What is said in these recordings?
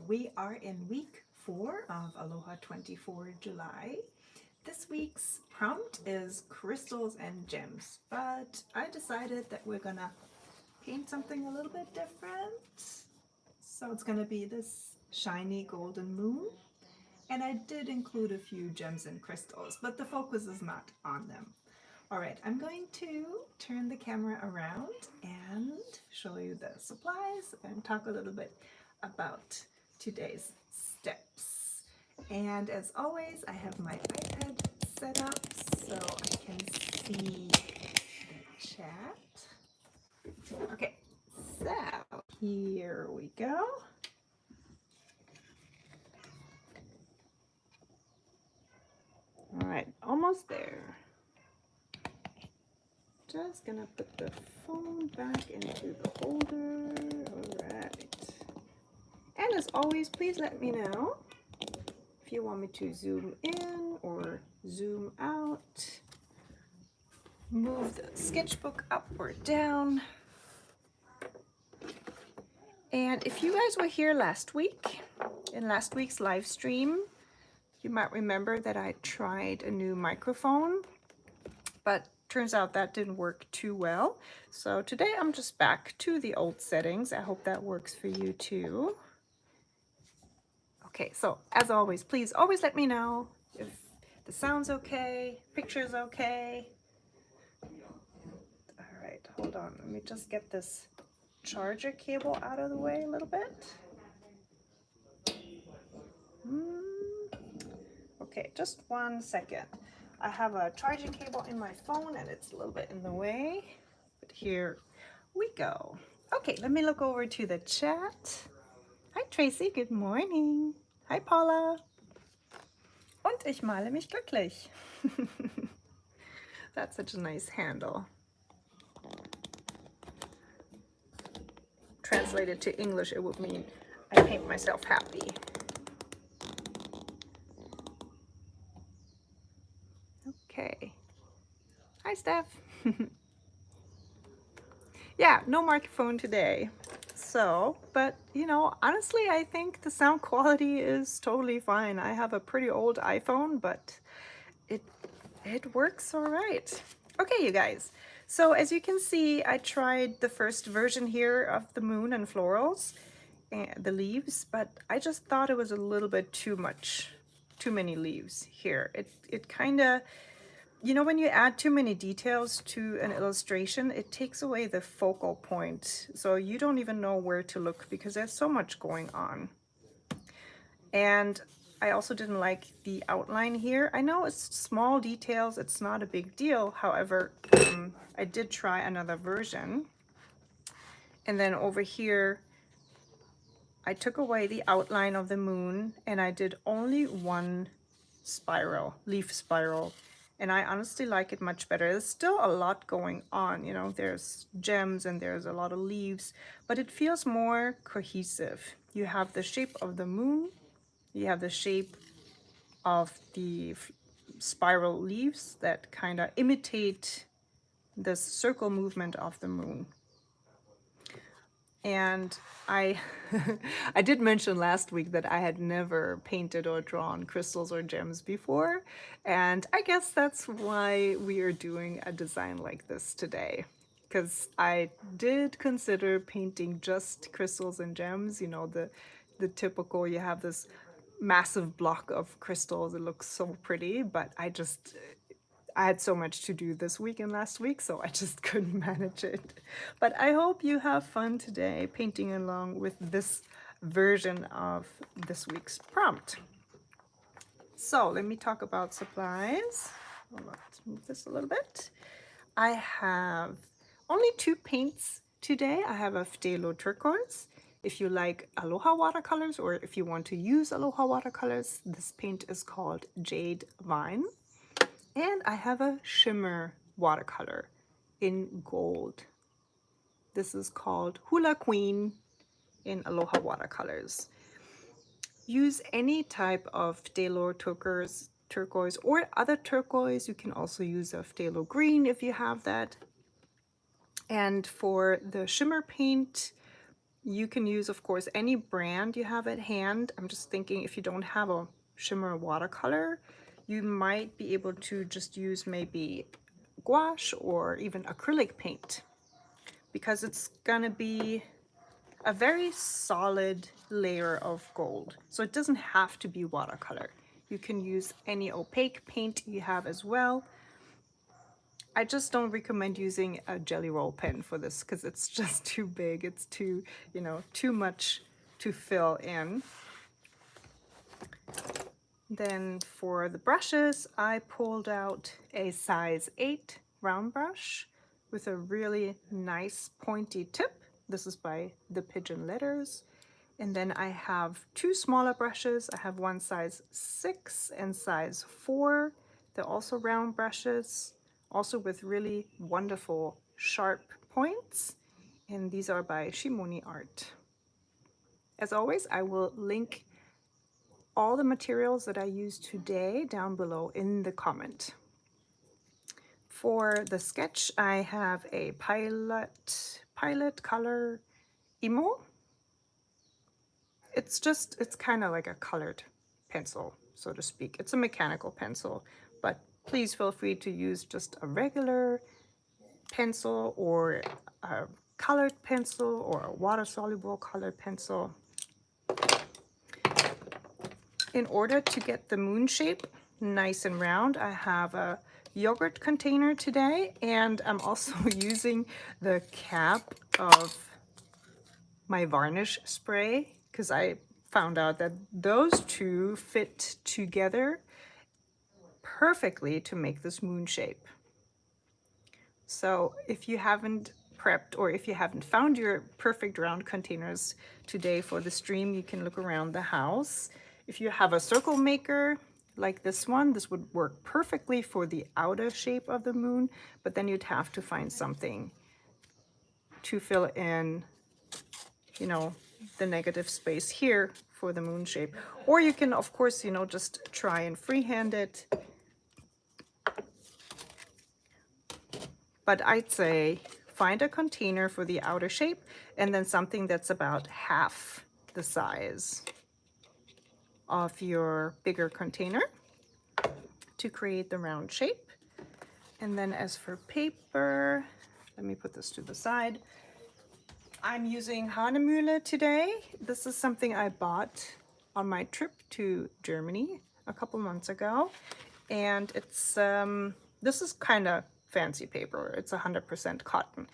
We are in week 4 of Aloha 24 July. This week's prompt is crystals and gems, but I decided that we're gonna paint something a little bit different. So it's gonna be this shiny golden moon, and I did include a few gems and crystals, but the focus is not on them. All right, I'm going to turn the camera around and show you the supplies and talk a little bit about today's steps. And as always, I have my iPad set up so I can see the chat. Okay, so here we go. All right, almost there. Just gonna put the phone back into the holder. All right. And as always, please let me know if you want me to zoom in or zoom out. Move the sketchbook up or down. And if you guys were here last week, in last week's live stream, you might remember that I tried a new microphone, but turns out that didn't work too well. So today I'm just back to the old settings. I hope that works for you too. Okay, so as always, please always let me know if the sound's okay, picture's okay. All right, hold on. Let me just get this charger cable out of the way a little bit. Okay, just 1 second. I have a charging cable in my phone and it's a little bit in the way, but here we go. Okay, let me look over to the chat. Hi Tracy, good morning. Hi Paula. Und ich male mich glücklich. That's such a nice handle. Translated to English, it would mean I paint myself happy. Okay. Hi, Steph. Yeah, no microphone today. So, but you know, honestly, I think the sound quality is totally fine. I have a pretty old iPhone, but it works all right. Okay, you guys. So as you can see, I tried the first version here of the moon and florals and the leaves, but I just thought it was a little bit too much, too many leaves here. It kind of, you know, when you add too many details to an illustration, it takes away the focal point. So you don't even know where to look because there's so much going on. And I also didn't like the outline here. I know it's small details, it's not a big deal. However, I did try another version. And then over here, I took away the outline of the moon and I did only one spiral, leaf spiral. And I honestly like it much better. There's still a lot going on, you know, there's gems and there's a lot of leaves, but it feels more cohesive. You have the shape of the moon, you have the shape of the spiral leaves that kind of imitate the circle movement of the moon. And I I did mention last week that I had never painted or drawn crystals or gems before, and I guess that's why we are doing a design like this today. Because I did consider painting just crystals and gems, you know, the typical, you have this massive block of crystals, it looks so pretty, but I had so much to do this week and last week, so I just couldn't manage it. But I hope you have fun today painting along with this version of this week's prompt. So let me talk about supplies. Let's move this a little bit. I have only 2 paints today. I have a Phtalo turquoise. If you like Aloha watercolors or if you want to use Aloha watercolors, this paint is called Jade Vine. And I have a shimmer watercolor in gold. This is called Hula Queen in Aloha Watercolors. Use any type of Phtalo turquoise or other turquoise. You can also use a Phtalo green if you have that. And for the shimmer paint, You can use, of course, any brand you have at hand. I'm just thinking if you don't have a shimmer watercolor, you might be able to just use maybe gouache or even acrylic paint, because it's gonna be a very solid layer of gold. So it doesn't have to be watercolor. You can use any opaque paint you have as well. I just don't recommend using a jelly roll pen for this because it's just too big. It's too, you know, too much to fill in. Then for the brushes, I pulled out a size 8 round brush with a really nice pointy tip. This is by the Pigeon Letters. And then I have 2 smaller brushes. I have one size 6 and size 4. They're also round brushes, also with really wonderful sharp points. And these are by Shimoni Art. As always, I will link all the materials that I used today down below in the comment. For the sketch, I have a Pilot Color Emo. It's kind of like a colored pencil, so to speak. It's a mechanical pencil, but please feel free to use just a regular pencil or a colored pencil or a water-soluble colored pencil. In order to get the moon shape nice and round, I have a yogurt container today, and I'm also using the cap of my varnish spray because I found out that those two fit together perfectly to make this moon shape. So if you haven't prepped or if you haven't found your perfect round containers today for the stream, you can look around the house. If you have a circle maker like this one, this would work perfectly for the outer shape of the moon, but then you'd have to find something to fill in, you know, the negative space here for the moon shape. Or you can, of course, you know, just try and freehand it. But I'd say find a container for the outer shape and then something that's about half the size of your bigger container to create the round shape. And then as for paper, let me put this to the side. I'm using Hahnemühle today. This is something I bought on my trip to Germany a couple months ago. And it's, this is kind of fancy paper. It's 100% cotton.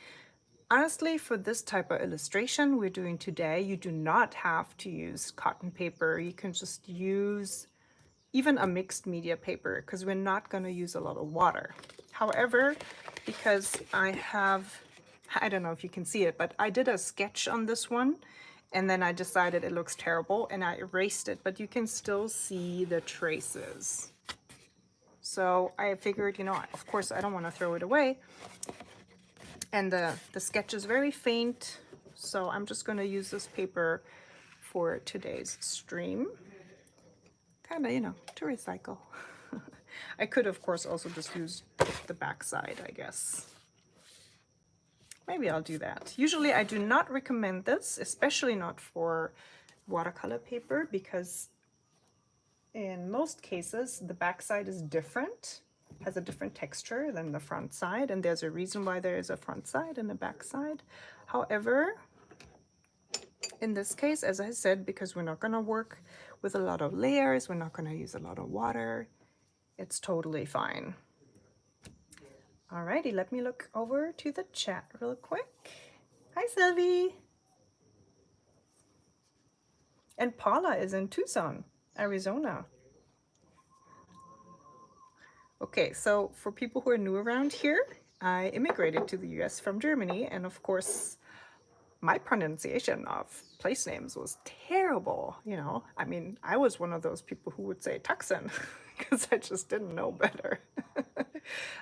Honestly, for this type of illustration we're doing today, you do not have to use cotton paper. You can just use even a mixed media paper because we're not going to use a lot of water. However, because I don't know if you can see it, but I did a sketch on this one and then I decided it looks terrible and I erased it, but you can still see the traces. So I figured, you know, of course I don't want to throw it away. And the sketch is very faint, so I'm just going to use this paper for today's stream. Kind of, you know, to recycle. I could, of course, also just use the back side, I guess. Maybe I'll do that. Usually I do not recommend this, especially not for watercolor paper, because in most cases the back side is different, has a different texture than the front side, and there's a reason why there is a front side and a back side. However, in this case, as I said, because we're not going to work with a lot of layers, we're not going to use a lot of water, it's totally fine. Alrighty, let me look over to the chat real quick. Hi, Sylvie. And Paula is in Tucson, Arizona. Okay, so for people who are new around here, I immigrated to the US from Germany, and of course, my pronunciation of place names was terrible, you know. I mean, I was one of those people who would say Tucson because I just didn't know better.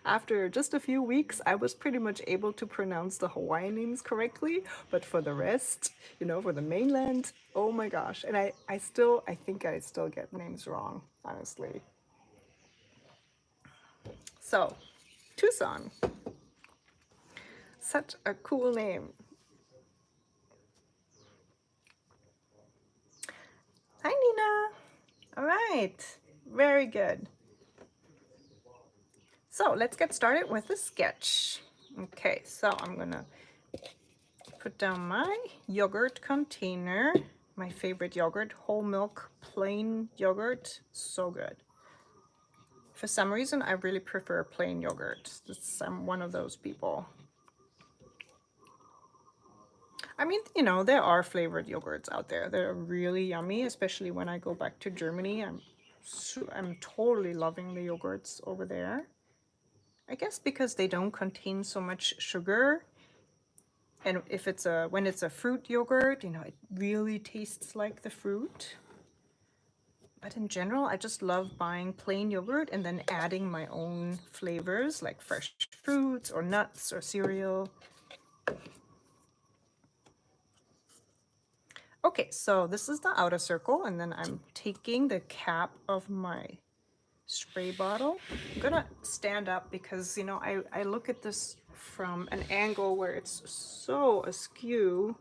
After just a few weeks, I was pretty much able to pronounce the Hawaiian names correctly, but for the rest, you know, for the mainland, oh my gosh. And I think I still get names wrong, honestly. So, Tucson. Such a cool name. right, very good. So let's get started with the sketch. Okay, so I'm gonna put down my yogurt container, my favorite yogurt, whole milk plain yogurt, so good. For some reason, I really prefer plain yogurt. I'm one of those people. I mean, you know, there are flavored yogurts out there that are really yummy, especially when I go back to Germany. I'm totally loving the yogurts over there. I guess because they don't contain so much sugar. And if when it's a fruit yogurt, you know, it really tastes like the fruit. But in general, I just love buying plain yogurt and then adding my own flavors like fresh fruits or nuts or cereal. Okay, so this is the outer circle, and then I'm taking the cap of my spray bottle. I'm gonna stand up because, you know, I look at this from an angle where it's so askew.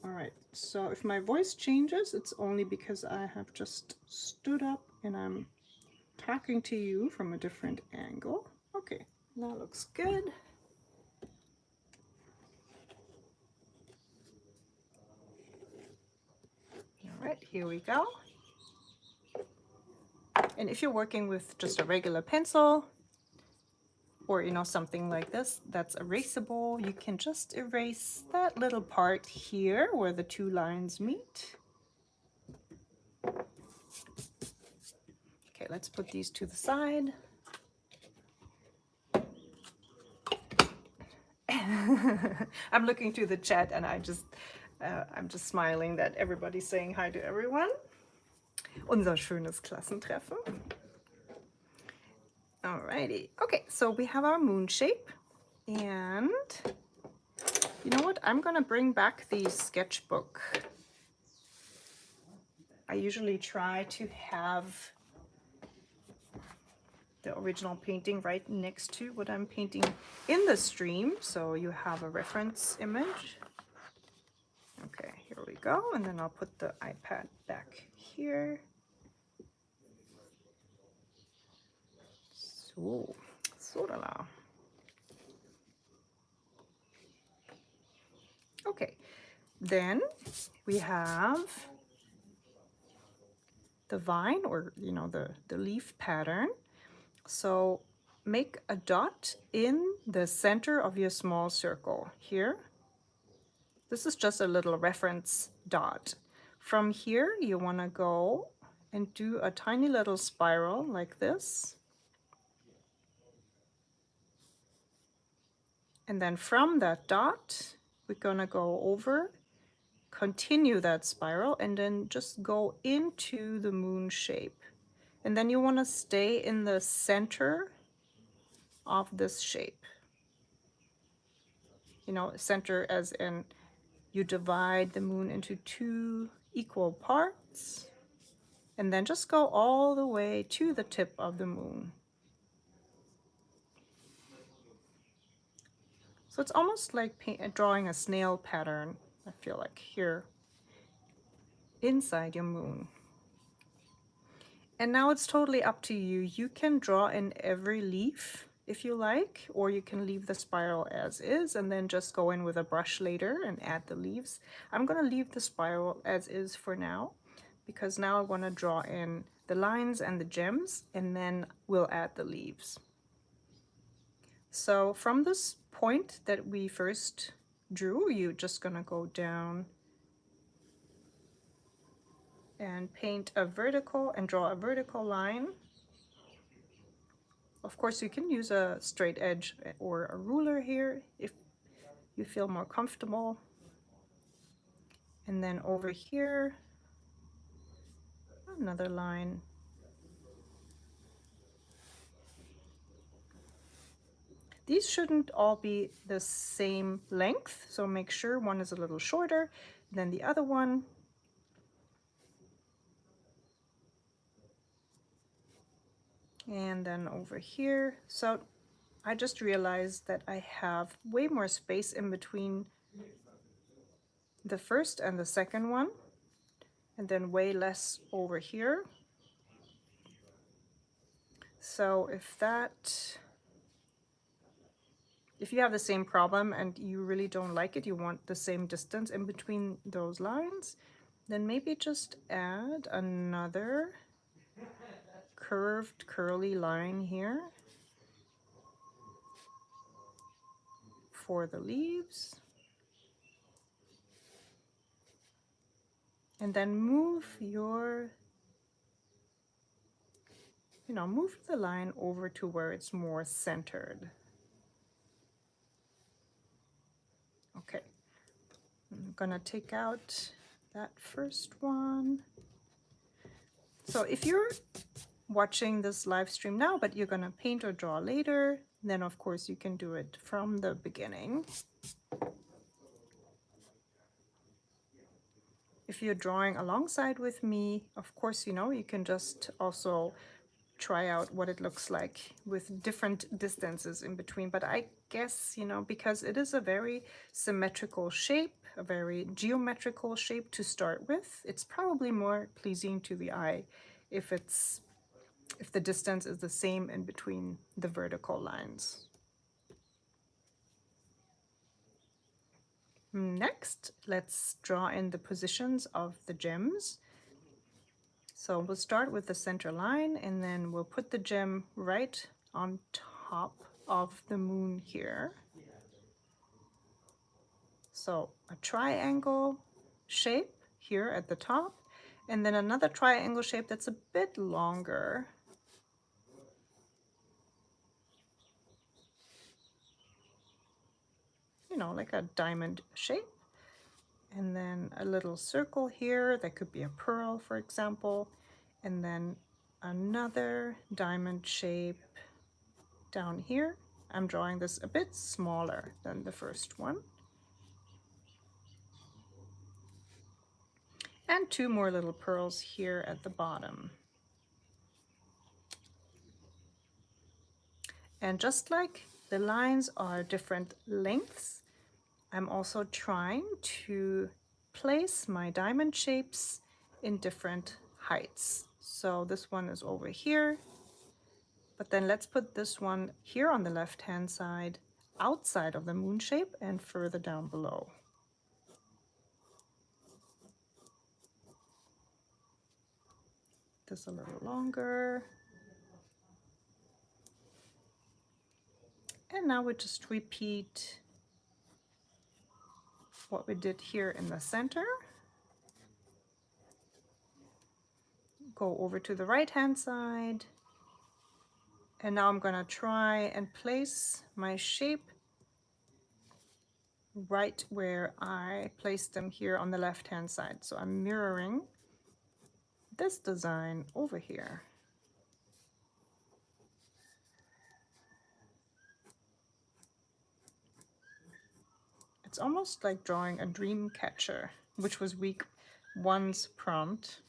All right, so if my voice changes, it's only because I have just stood up and I'm talking to you from a different angle. Okay, that looks good. All right, here we go. And if you're working with just a regular pencil, or, you know, something like this that's erasable, you can just erase that little part here where the two lines meet. Okay, let's put these to the side. I'm looking to the chat and I'm just smiling that everybody's saying hi to everyone. Unser schönes Klassentreffen. Alrighty. Okay, so we have our moon shape, and you know what? I'm gonna bring back the sketchbook. I usually try to have the original painting right next to what I'm painting in the stream, so you have a reference image. Okay, here we go, and then I'll put the iPad back here. So da. Okay, then we have the vine, or, you know, the leaf pattern. So make a dot in the center of your small circle here. This is just a little reference dot. From here, you want to go and do a tiny little spiral like this. And then from that dot, we're going to go over, continue that spiral, and then just go into the moon shape. And then you want to stay in the center of this shape. You know, center as in you divide the moon into two equal parts, and then just go all the way to the tip of the moon. So it's almost like drawing a snail pattern, I feel like, here inside your moon. And now it's totally up to you. You can draw in every leaf if you like, or you can leave the spiral as is and then just go in with a brush later and add the leaves. I'm going to leave the spiral as is for now, because now I want to draw in the lines and the gems, and then we'll add the leaves. So from this point that we first drew, you're just going to go down and paint a vertical and draw a vertical line. Of course, you can use a straight edge or a ruler here if you feel more comfortable. And then over here, another line. These shouldn't all be the same length, so make sure one is a little shorter than the other one. And then over here, so I just realized that I have way more space in between the first and the second one, and then way less over here. So if you have the same problem and you really don't like it, you want the same distance in between those lines, then maybe just add another curved curly line here for the leaves. And then move move the line over to where it's more centered. Okay, I'm gonna take out that first one. So if you're watching this live stream now, but you're gonna paint or draw later, then of course you can do it from the beginning. If you're drawing alongside with me, of course, you can just also try out what it looks like with different distances in between. But I guess, because it is a very symmetrical shape, a very geometrical shape to start with, it's probably more pleasing to the eye if the distance is the same in between the vertical lines. Next, let's draw in the positions of the gems. So we'll start with the center line, and then we'll put the gem right on top of the moon here. So a triangle shape here at the top, and then another triangle shape that's a bit longer. Like a diamond shape. And then a little circle here, that could be a pearl, for example. And then another diamond shape down here. I'm drawing this a bit smaller than the first one. And two more little pearls here at the bottom. And just like the lines are different lengths, I'm also trying to place my diamond shapes in different heights. So this one is over here, but then let's put this one here on the left-hand side, outside of the moon shape and further down below. This a little longer. And now we just repeat what we did here in the center. Go over to the right-hand side. And now I'm gonna try and place my shape right where I placed them here on the left-hand side. So I'm mirroring this design over here. It's almost like drawing a dream catcher, which was week 1's prompt.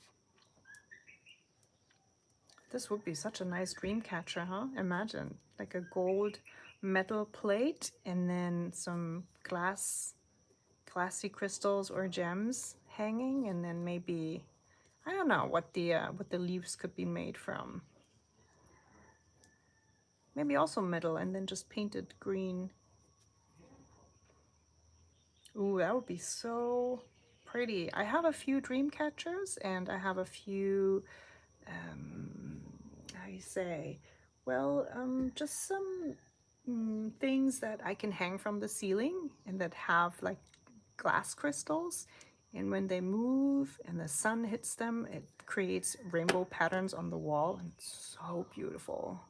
This would be such a nice dream catcher, huh? Imagine, like a gold metal plate and then some glassy crystals or gems hanging, and then maybe, I don't know what the leaves could be made from. Maybe also metal and then just painted green. Ooh, that would be so pretty. I have a few dream catchers, and I have a few, how do you say? Well, just some things that I can hang from the ceiling and that have like glass crystals. And when they move and the sun hits them, it creates rainbow patterns on the wall, and it's so beautiful.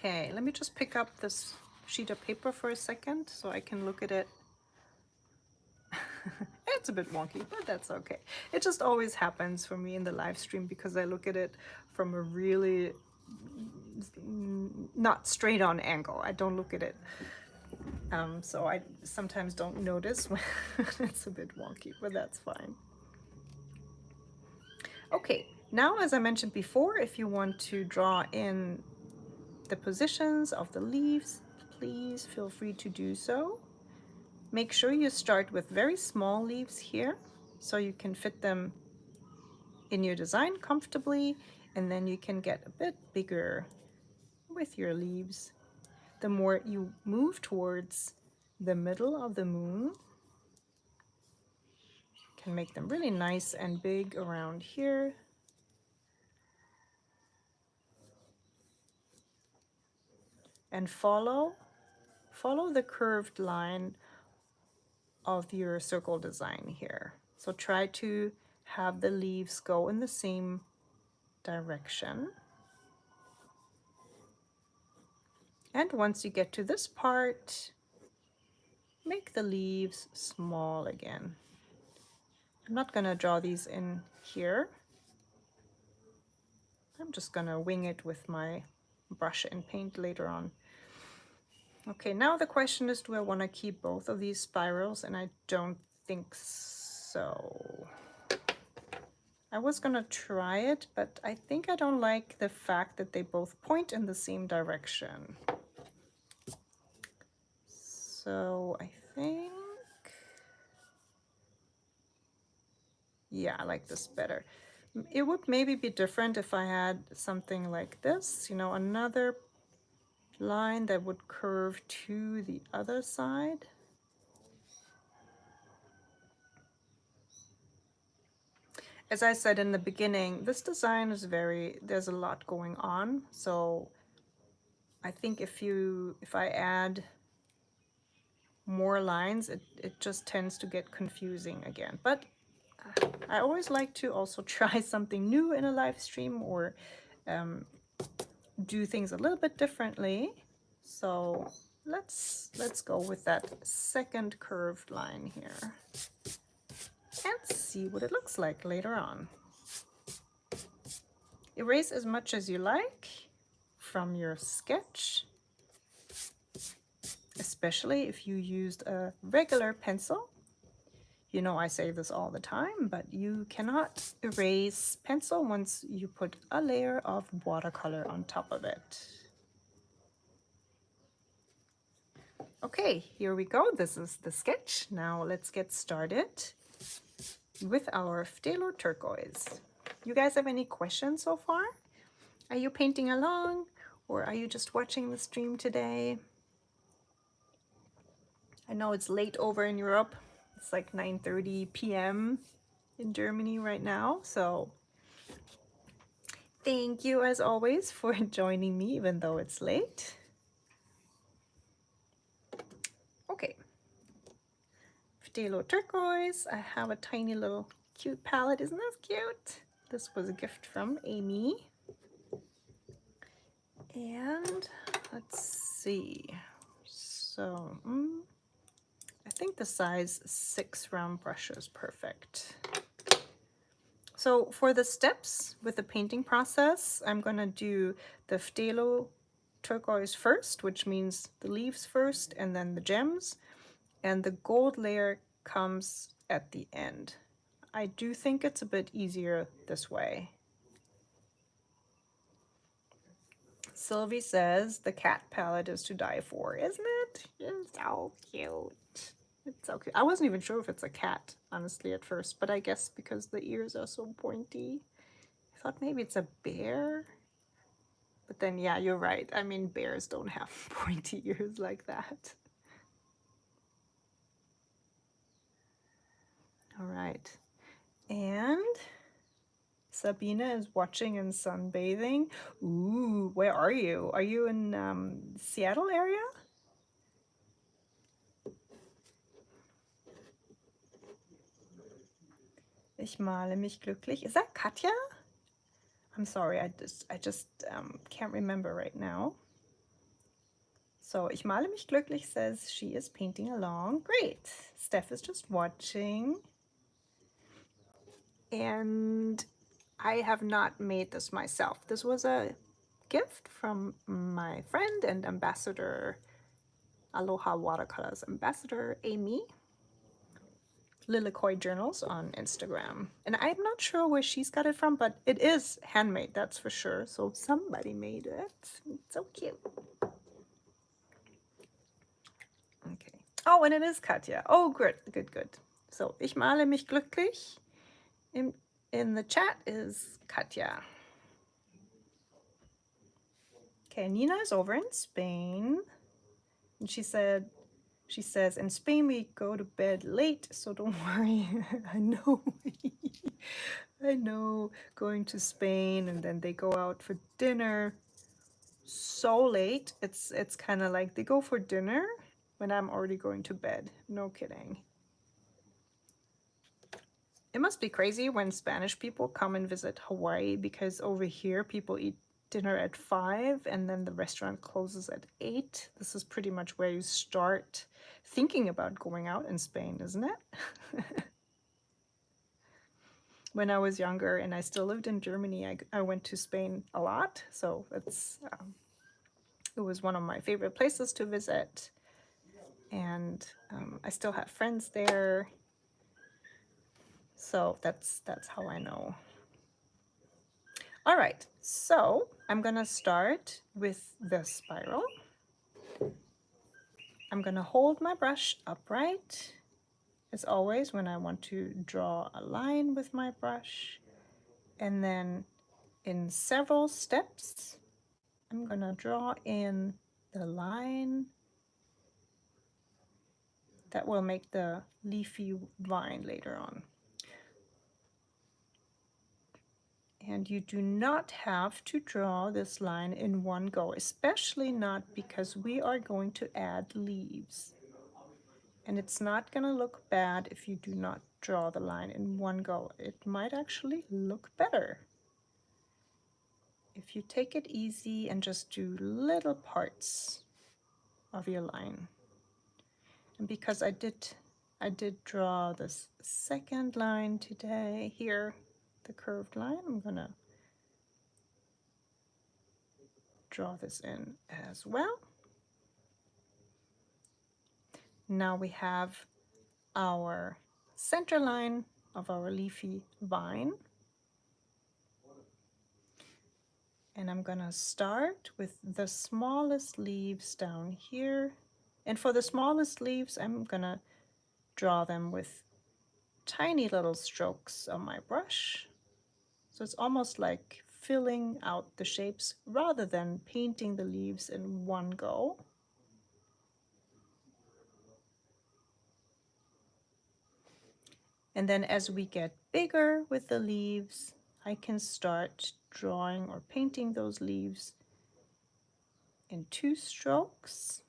Okay, let me just pick up this sheet of paper for a second so I can look at it. It's a bit wonky, but that's okay. It just always happens for me in the live stream because I look at it from a really not straight on angle. I don't look at it. So I sometimes don't notice when it's a bit wonky, but that's fine. Okay, now as I mentioned before, if you want to draw in the positions of the leaves, please feel free to do so. Make sure you start with very small leaves here so you can fit them in your design comfortably, and then you can get a bit bigger with your leaves. The more you move towards the middle of the moon, you can make them really nice and big around here. And follow the curved line of your circle design here. So try to have the leaves go in the same direction. And once you get to this part, make the leaves small again. I'm not going to draw these in here. I'm just going to wing it with my brush and paint later on. Okay, now the question is, do I want to keep both of these spirals? And I don't think so. I was going to try it, but I think I don't like the fact that they both point in the same direction. So I think, yeah, I like this better. It would maybe be different if I had something like this, you know, another line that would curve to the other side. As I said in the beginning, this design is there's a lot going on. So I think if I add more lines, it just tends to get confusing again. But I always like to also try something new in a live stream, or do things a little bit differently. So let's go with that second curved line here and see what it looks like later on. Erase as much as you like from your sketch, especially if you used a regular pencil. You know, I say this all the time, but you cannot erase pencil once you put a layer of watercolor on top of it. Okay, here we go. This is the sketch. Now let's get started with our Phtalo turquoise. You guys have any questions so far? Are you painting along, or are you just watching the stream today? I know it's late over in Europe. It's like 9:30 p.m. in Germany right now, so thank you as always for joining me even though it's late. Okay, Phtalo turquoise. I have a tiny little cute palette. Isn't this cute? This was a gift from Amy. And let's see. So I think the size 6 round brush is perfect. So for the steps with the painting process, I'm going to do the Phtalo turquoise first, which means the leaves first and then the gems, and the gold layer comes at the end. I do think it's a bit easier this way. Sylvie says the cat palette is to die for, isn't it? It's so cute. It's so cute. I wasn't even sure if it's a cat, honestly, at first, but I guess because the ears are so pointy, I thought maybe it's a bear. But then, yeah, you're right. I mean, bears don't have pointy ears like that. All right. And Sabina is watching and sunbathing. Ooh, where are you? Are you in Seattle area? Ich male mich glücklich. Is that Katja? I'm sorry, I just can't remember right now. So, ich male mich glücklich says she is painting along. Great. Steph is just watching. And I have not made this myself. This was a gift from my friend and ambassador, Aloha Watercolors ambassador, Amy. Lilikoi Journals on Instagram. And I'm not sure where she's got it from, but it is handmade, that's for sure. So somebody made it. It's so cute. Okay. Oh, and it is Katja. Oh, good, good, good. So, ich male mich glücklich. In the chat is Katja. Okay, Nina is over in Spain. And she says, in Spain we go to bed late, so don't worry. I know. I know, going to Spain and then they go out for dinner so late. It's kind of like they go for dinner when I'm already going to bed. No kidding. It must be crazy when Spanish people come and visit Hawaii, because over here people eat dinner at 5 and then the restaurant closes at 8. This is pretty much where you start thinking about going out in Spain, isn't it? When I was younger and I still lived in Germany, I went to Spain a lot. So it was one of my favorite places to visit. And I still have friends there. So that's how I know. All right, so I'm gonna start with the spiral. I'm gonna hold my brush upright, as always, when I want to draw a line with my brush. And then in several steps, I'm gonna draw in the line that will make the leafy vine later on. And you do not have to draw this line in one go, especially not because we are going to add leaves. And it's not going to look bad if you do not draw the line in one go. It might actually look better if you take it easy and just do little parts of your line. And because I did draw this second line today here, the curved line, I'm gonna draw this in as well. Now we have our center line of our leafy vine. And I'm gonna start with the smallest leaves down here. And for the smallest leaves, I'm gonna draw them with tiny little strokes on my brush. So it's almost like filling out the shapes rather than painting the leaves in one go. And then as we get bigger with the leaves, I can start drawing or painting those leaves in 2 strokes.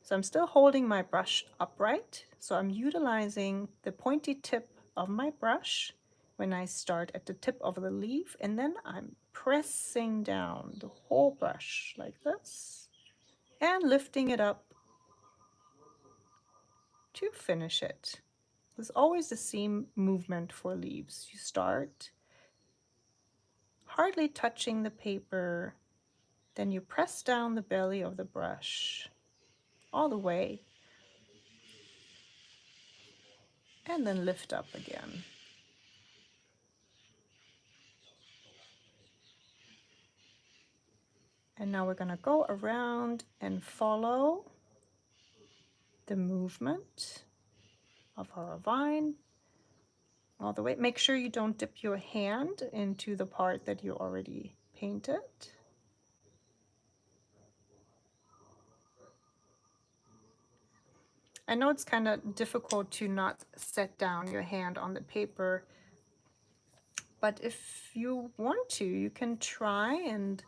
So I'm still holding my brush upright. So I'm utilizing the pointy tip of my brush when I start at the tip of the leaf, and then I'm pressing down the whole brush like this and lifting it up to finish it. There's always the same movement for leaves. You start hardly touching the paper, then you press down the belly of the brush all the way, and then lift up again. And now we're going to go around and follow the movement of our vine all the way. Make sure you don't dip your hand into the part that you already painted. I know it's kind of difficult to not set down your hand on the paper, but if you want to, you can try and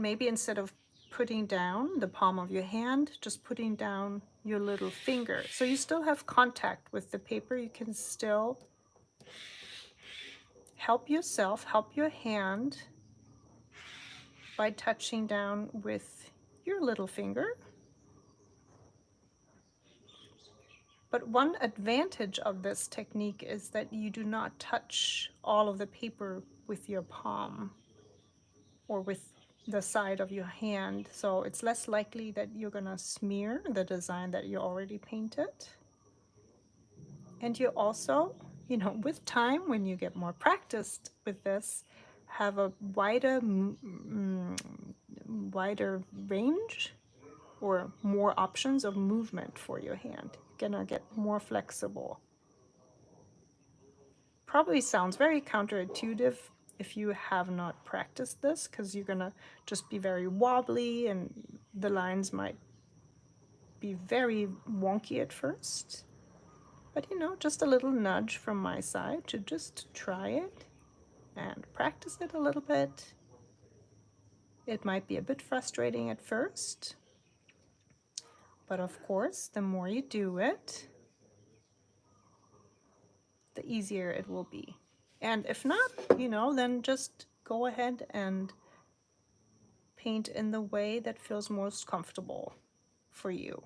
maybe instead of putting down the palm of your hand, just putting down your little finger. So you still have contact with the paper. You can still help yourself, help your hand by touching down with your little finger. But one advantage of this technique is that you do not touch all of the paper with your palm or with the side of your hand, so it's less likely that you're gonna smear the design that you already painted. And you also, you know, with time, when you get more practiced with this, have a wider range or more options of movement for your hand. You're gonna get more flexible. Probably sounds very counterintuitive if you have not practiced this, because you're gonna just be very wobbly and the lines might be very wonky at first. But you know, just a little nudge from my side to just try it and practice it a little bit. It might be a bit frustrating at first, but of course, the more you do it, the easier it will be. And if not, you know, then just go ahead and paint in the way that feels most comfortable for you.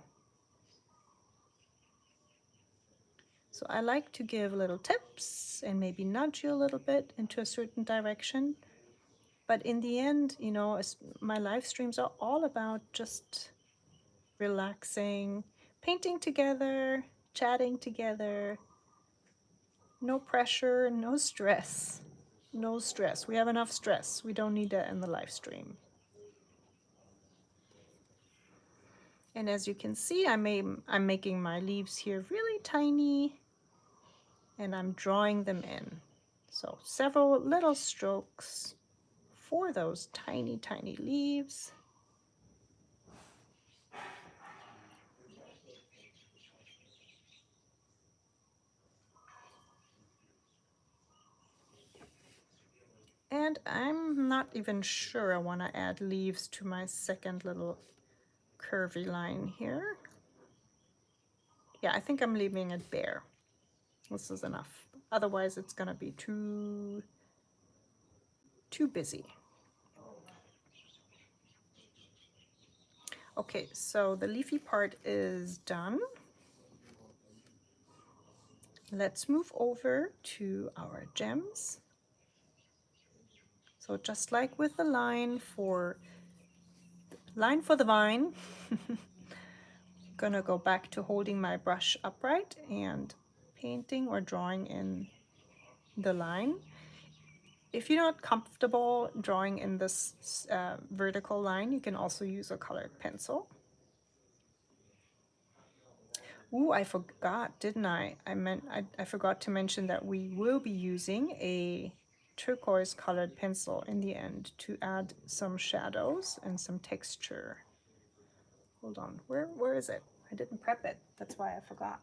So I like to give little tips and maybe nudge you a little bit into a certain direction. But in the end, you know, my live streams are all about just relaxing, painting together, chatting together. No pressure, no stress. No stress. We have enough stress. We don't need that in the live stream. And as you can see, I'm making my leaves here really tiny, and I'm drawing them in. So several little strokes for those tiny, tiny leaves. And I'm not even sure I want to add leaves to my second little curvy line here. Yeah, I think I'm leaving it bare. This is enough. Otherwise, it's going to be too busy. Okay, so the leafy part is done. Let's move over to our gems. So just like with the line for the vine, gonna go back to holding my brush upright and painting or drawing in the line. If you're not comfortable drawing in this vertical line, you can also use a colored pencil. Ooh, I forgot, didn't I? I forgot to mention that we will be using a turquoise colored pencil in the end to add some shadows and some texture. Hold on, where is it? I didn't prep it, that's why I forgot.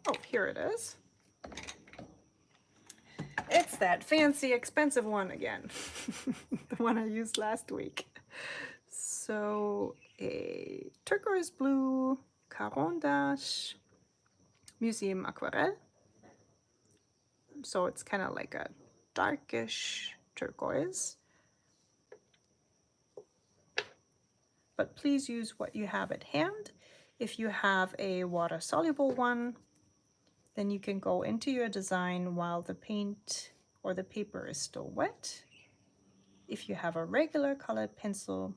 Oh, here it is. It's that fancy expensive one again. The one I used last week. So a turquoise blue Caran dash museum aquarelle. So it's kind of like a darkish turquoise. But please use what you have at hand. If you have a water-soluble one, then you can go into your design while the paint or the paper is still wet. If you have a regular colored pencil,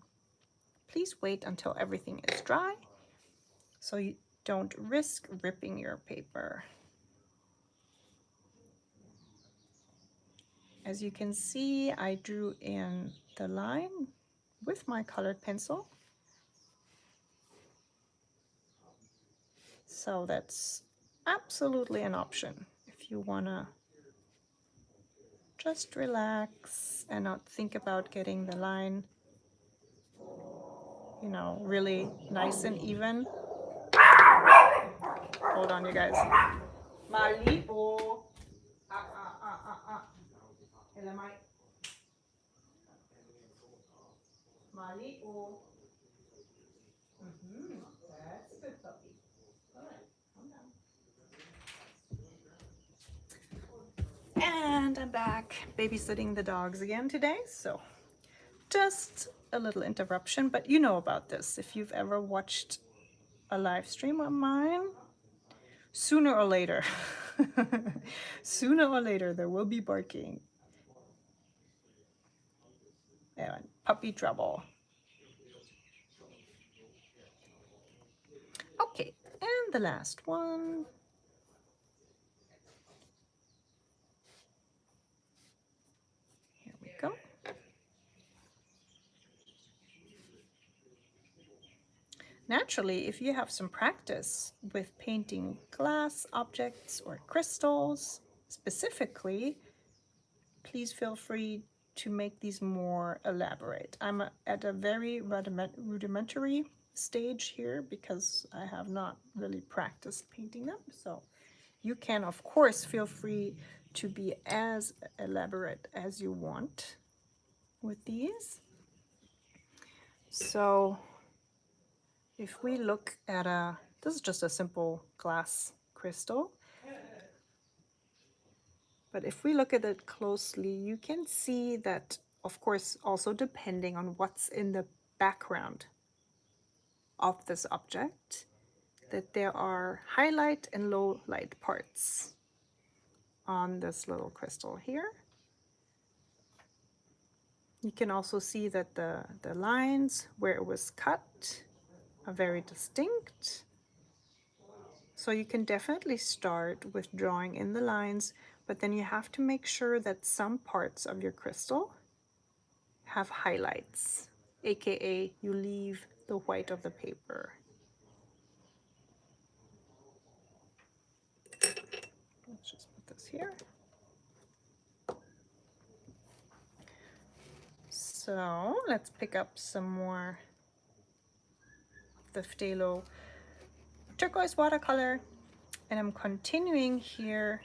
please wait until everything is dry so you don't risk ripping your paper. As you can see, I drew in the line with my colored pencil. So that's absolutely an option if you wanna just relax and not think about getting the line, you know, really nice and even. Hold on, you guys. Malipo. Malipo. That's a good puppy. All right, calm down. And I'm back babysitting the dogs again today, so just a little interruption, but you know about this. If you've ever watched a live stream of mine, sooner or later Sooner or later there will be barking and puppy trouble. Okay, and the last one. Here we go. Naturally, if you have some practice with painting glass objects or crystals specifically, please feel free to make these more elaborate. I'm at a very rudimentary stage here because I have not really practiced painting them. So you can, of course, feel free to be as elaborate as you want with these. So if we look at this is just a simple glass crystal. But if we look at it closely, you can see that, of course, also depending on what's in the background of this object, that there are highlight and low light parts on this little crystal here. You can also see that the lines where it was cut are very distinct. So you can definitely start with drawing in the lines, but then you have to make sure that some parts of your crystal have highlights, aka you leave the white of the paper. Let's just put this here. So let's pick up some more of the Phtalo turquoise watercolor, and I'm continuing here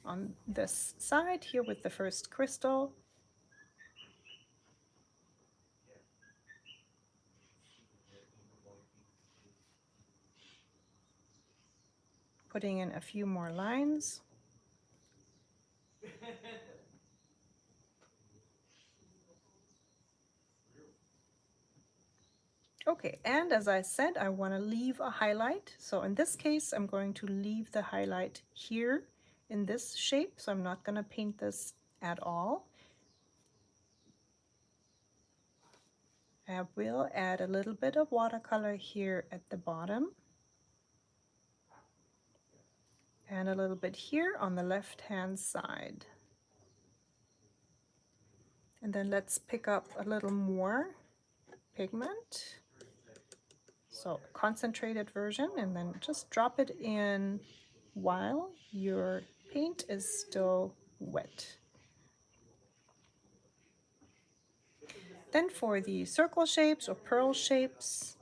on this side here with the first crystal. Putting in a few more lines. Okay, and as I said, I want to leave a highlight. So in this case, I'm going to leave the highlight here in this shape. So I'm not going to paint this at all. I will add a little bit of watercolor here at the bottom. And a little bit here on the left-hand side. And then let's pick up a little more pigment. So concentrated version, and then just drop it in while your paint is still wet. Then for the circle shapes or pearl shapes,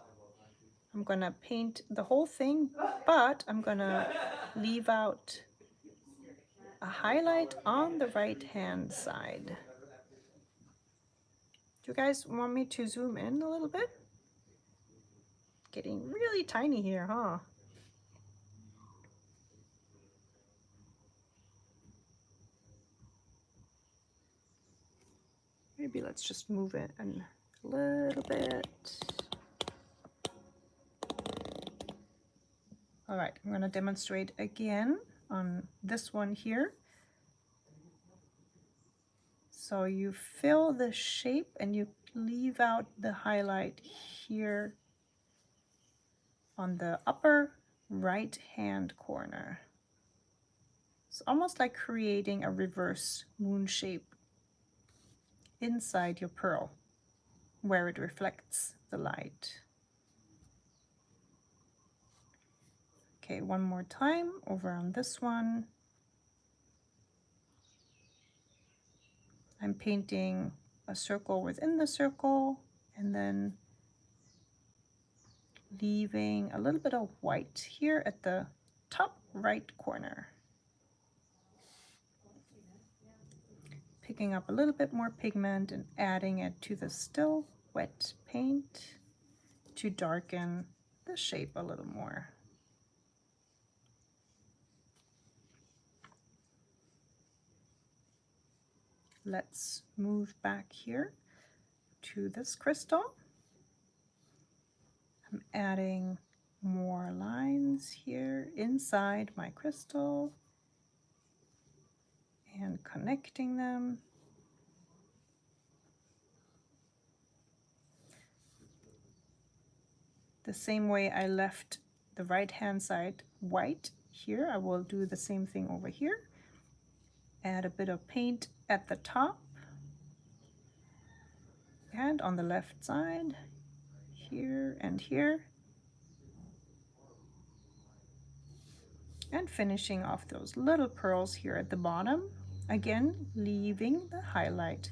I'm gonna paint the whole thing, but I'm gonna leave out a highlight on the right hand side. Do you guys want me to zoom in a little bit? Getting really tiny here, huh? Maybe let's just move it a little bit. All right, I'm going to demonstrate again on this one here. So you fill the shape and you leave out the highlight here on the upper right hand corner. It's almost like creating a reverse moon shape inside your pearl where it reflects the light. Okay, one more time over on this one. I'm painting a circle within the circle and then leaving a little bit of white here at the top right corner. Picking up a little bit more pigment and adding it to the still wet paint to darken the shape a little more. Let's move back here to this crystal. I'm adding more lines here inside my crystal. and connecting them. The same way I left the right hand side white here, I will do the same thing over here. Add a bit of paint at the top and on the left side, here and here. And finishing off those little pearls here at the bottom, again leaving the highlight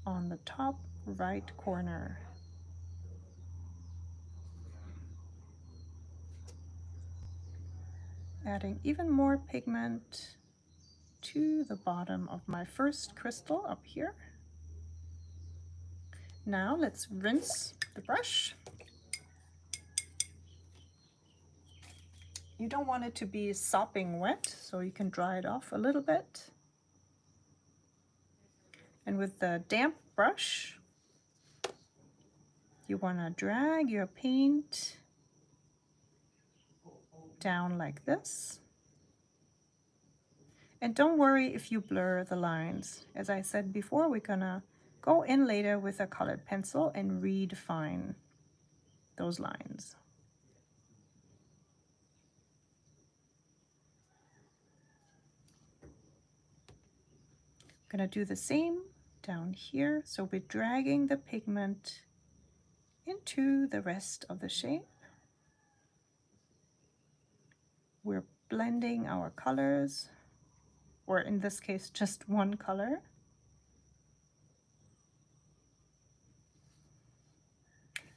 on the top right corner. Adding even more pigment to the bottom of my first crystal up here. Now let's rinse the brush. You don't want it to be sopping wet, so you can dry it off a little bit. And with the damp brush, you want to drag your paint down like this. And don't worry if you blur the lines. As I said before, we're gonna go in later with a colored pencil and redefine those lines. I'm gonna do the same down here. So we're dragging the pigment into the rest of the shape. We're blending our colors, or in this case, just one color.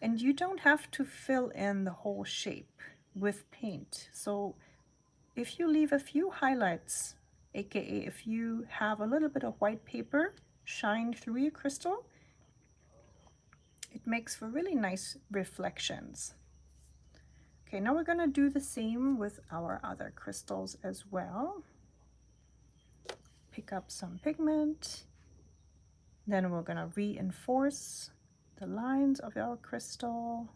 And you don't have to fill in the whole shape with paint. So if you leave a few highlights, aka if you have a little bit of white paper shine through your crystal, it makes for really nice reflections. Okay, now we're gonna do the same with our other crystals as well. Pick up some pigment, then we're gonna reinforce the lines of our crystal.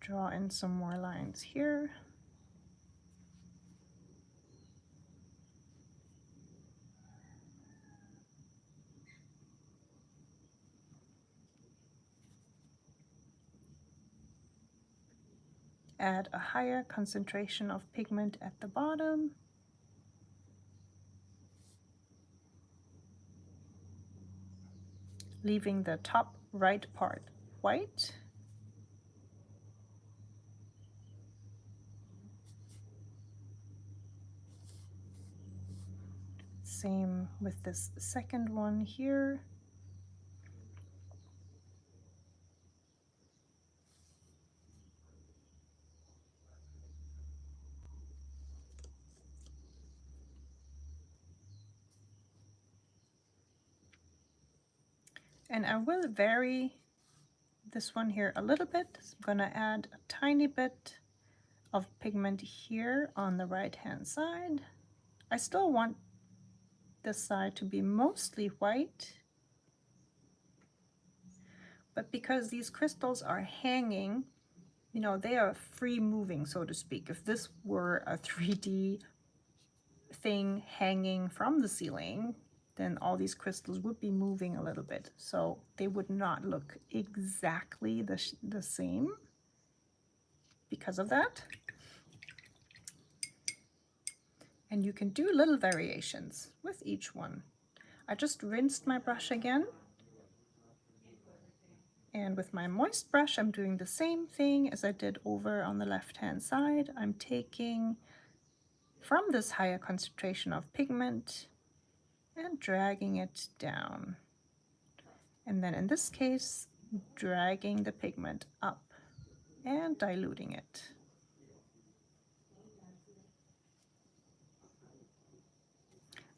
Draw in some more lines here. Add a higher concentration of pigment at the bottom. Leaving the top right part white. Same with this second one here. And I will vary this one here a little bit. So I'm gonna add a tiny bit of pigment here on the right hand side. I still want this side to be mostly white, but because these crystals are hanging, you know, they are free moving, so to speak. If this were a 3D thing hanging from the ceiling, then all these crystals would be moving a little bit, so they would not look exactly the same because of that. And you can do little variations with each one. I just rinsed my brush again, and with my moist brush I'm doing the same thing as I did over on the left hand side. I'm taking from this higher concentration of pigment and dragging it down, and then in this case dragging the pigment up and diluting it.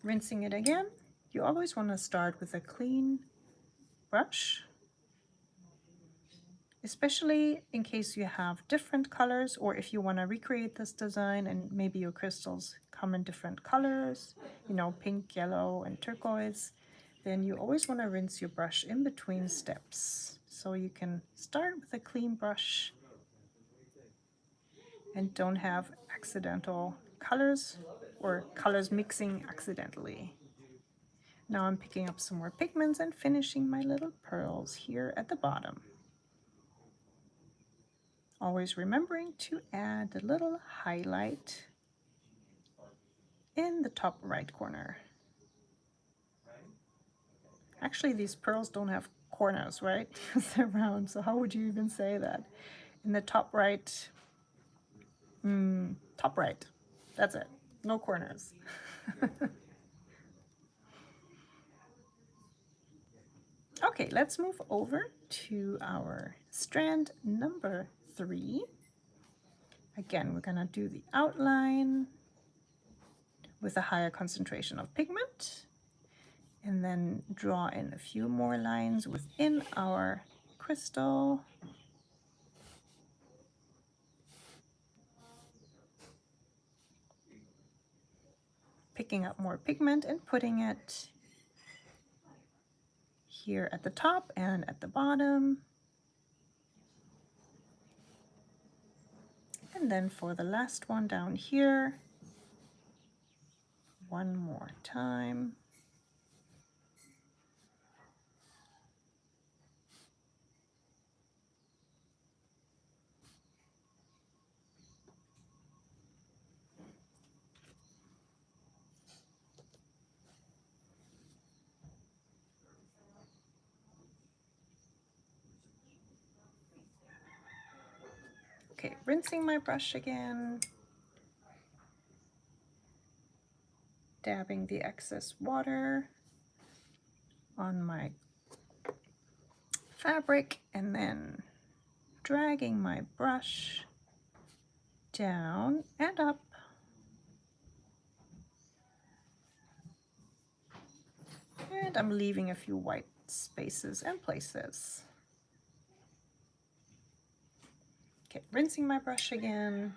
Rinsing it again. You always want to start with a clean brush, especially in case you have different colors, or if you want to recreate this design and maybe your crystals come in different colors, you know, pink, yellow, and turquoise, then you always want to rinse your brush in between steps. So you can start with a clean brush and don't have accidental colors or colors mixing accidentally. Now I'm picking up some more pigments and finishing my little pearls here at the bottom. Always remembering to add a little highlight in the top right corner. Actually, these pearls don't have corners, right? Because they're round, so how would you even say that? In the top right, top right, that's it, no corners. Okay, let's move over to our strand number 3. Again, we're gonna do the outline with a higher concentration of pigment, and then draw in a few more lines within our crystal. Picking up more pigment and putting it here at the top and at the bottom. And then for the last one down here, one more time. Okay, rinsing my brush again, dabbing the excess water on my fabric, and then dragging my brush down and up. And I'm leaving a few white spaces and places. Okay, rinsing my brush again.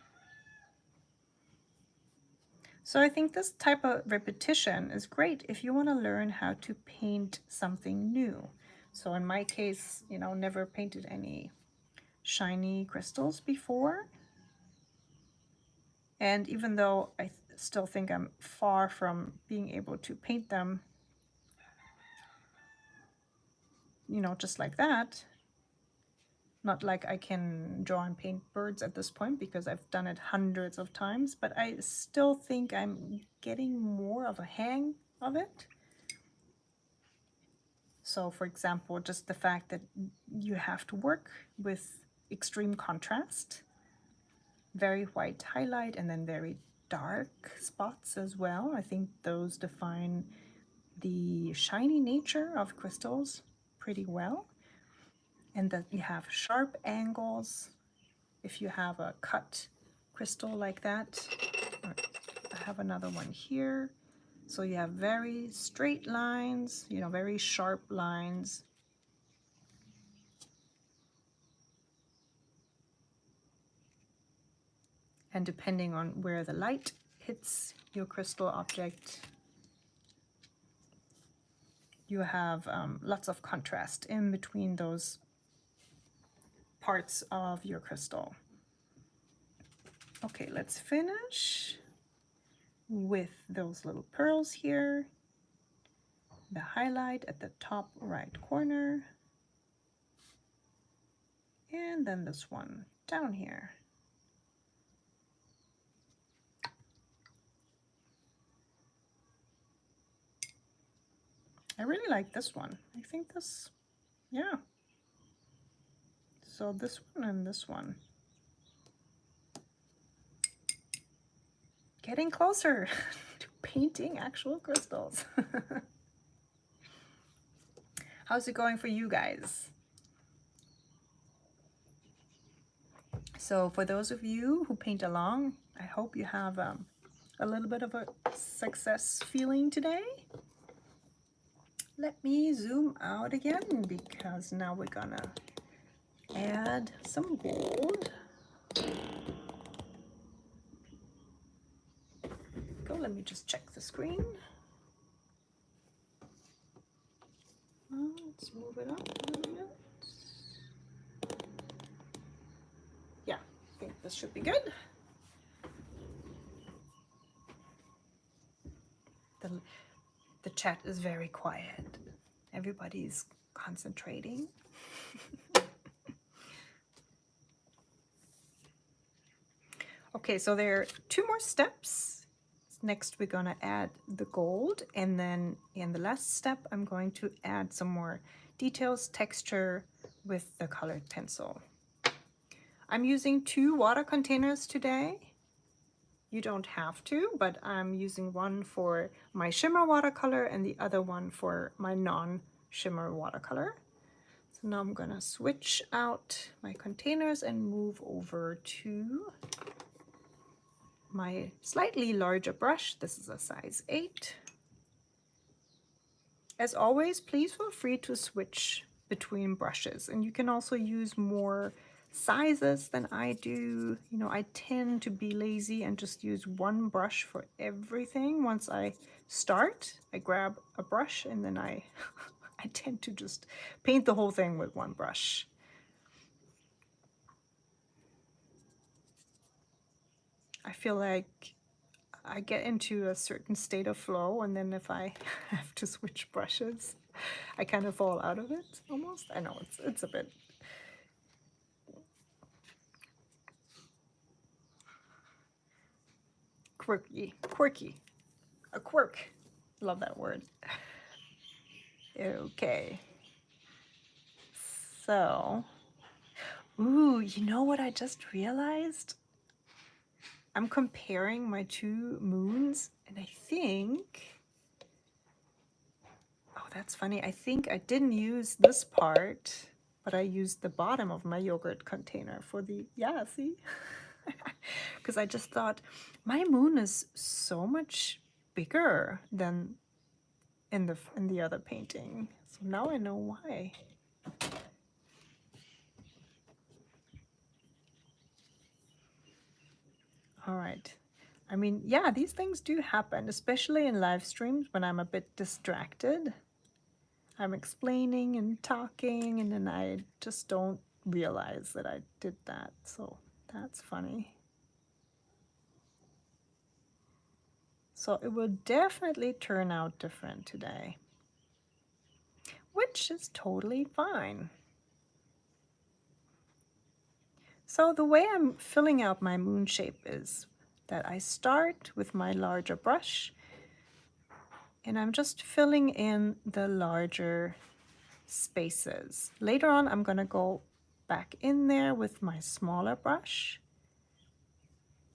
So I think this type of repetition is great if you want to learn how to paint something new. So in my case, you know, never painted any shiny crystals before. And even though I still think I'm far from being able to paint them, you know, just like that. Not like I can draw and paint birds at this point because I've done it hundreds of times, but I still think I'm getting more of a hang of it. So for example, just the fact that you have to work with extreme contrast, very white highlight and then very dark spots as well. I think those define the shiny nature of crystals pretty well. And that you have sharp angles. If you have a cut crystal like that, I have another one here. So you have very straight lines, you know, very sharp lines. And depending on where the light hits your crystal object, you have lots of contrast in between those parts of your crystal. Okay, let's finish with those little pearls here. The highlight at the top right corner. And then this one down here. I really like this one. I think this, yeah. So this one and this one. Getting closer to painting actual crystals. How's it going for you guys? So for those of you who paint along, I hope you have a little bit of a success feeling today. Let me zoom out again because now we're gonna add some gold. Go, let me just check the screen. Let's move it up a little bit. Yeah, I think this should be good. The chat is very quiet. Everybody's concentrating. Okay, so there are 2 more steps. Next, we're gonna add the gold, and then in the last step, I'm going to add some more details, texture with the colored pencil. I'm using 2 water containers today. You don't have to, but I'm using one for my shimmer watercolor and the other one for my non-shimmer watercolor. So now I'm gonna switch out my containers and move over to my slightly larger brush. This is a size 8. As always, please feel free to switch between brushes, and you can also use more sizes than I do. You know, I tend to be lazy and just use one brush for everything. Once I start, I grab a brush and then I I tend to just paint the whole thing with one brush. I feel like I get into a certain state of flow, and then if I have to switch brushes, I kind of fall out of it almost. I know it's a bit quirky, a quirk. Love that word. Okay. So, ooh, you know what I just realized? I'm comparing my 2 moons, and I think, oh, that's funny. I think I didn't use this part, but I used the bottom of my yogurt container for the, yeah, see? Because I just thought my moon is so much bigger than in the other painting. So now I know why. All right. I mean, yeah, these things do happen, especially in live streams when I'm a bit distracted. I'm explaining and talking, and then I just don't realize that I did that. So that's funny. So it will definitely turn out different today, which is totally fine. So the way I'm filling out my moon shape is that I start with my larger brush, and I'm just filling in the larger spaces. Later on, I'm going to go back in there with my smaller brush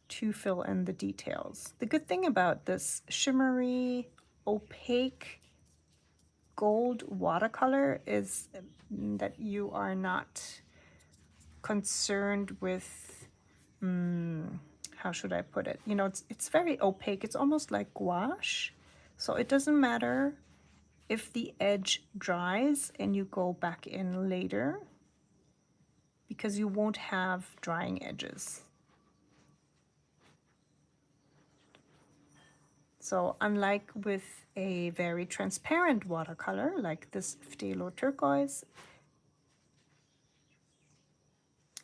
to fill in the details. The good thing about this shimmery, opaque gold watercolor is that you are not concerned with, how should I put it? You know, it's very opaque. It's almost like gouache. So it doesn't matter if the edge dries and you go back in later, because you won't have drying edges. So unlike with a very transparent watercolor like this Phtalo turquoise,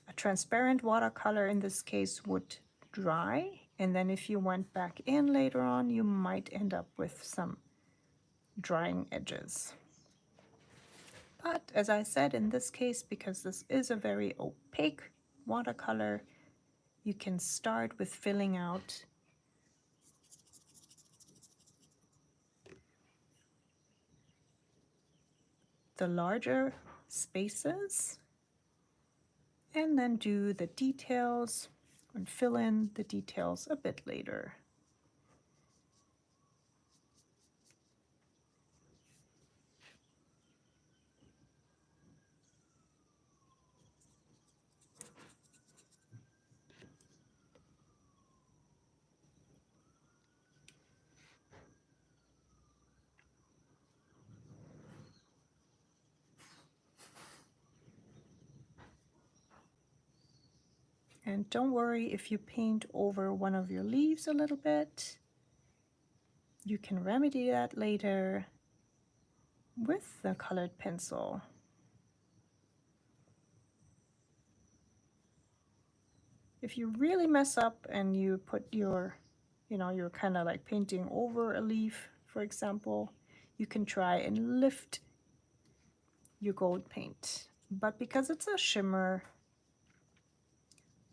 a transparent watercolor in this case would dry, and then if you went back in later on, you might end up with some drying edges. But as I said, in this case, because this is a very opaque watercolor, you can start with filling out the larger spaces and then do the details and fill in the details a bit later. And don't worry if you paint over one of your leaves a little bit. You can remedy that later with the colored pencil. If you really mess up and you put your, you know, you're kind of like painting over a leaf for example, you can try and lift your gold paint. But because it's a shimmer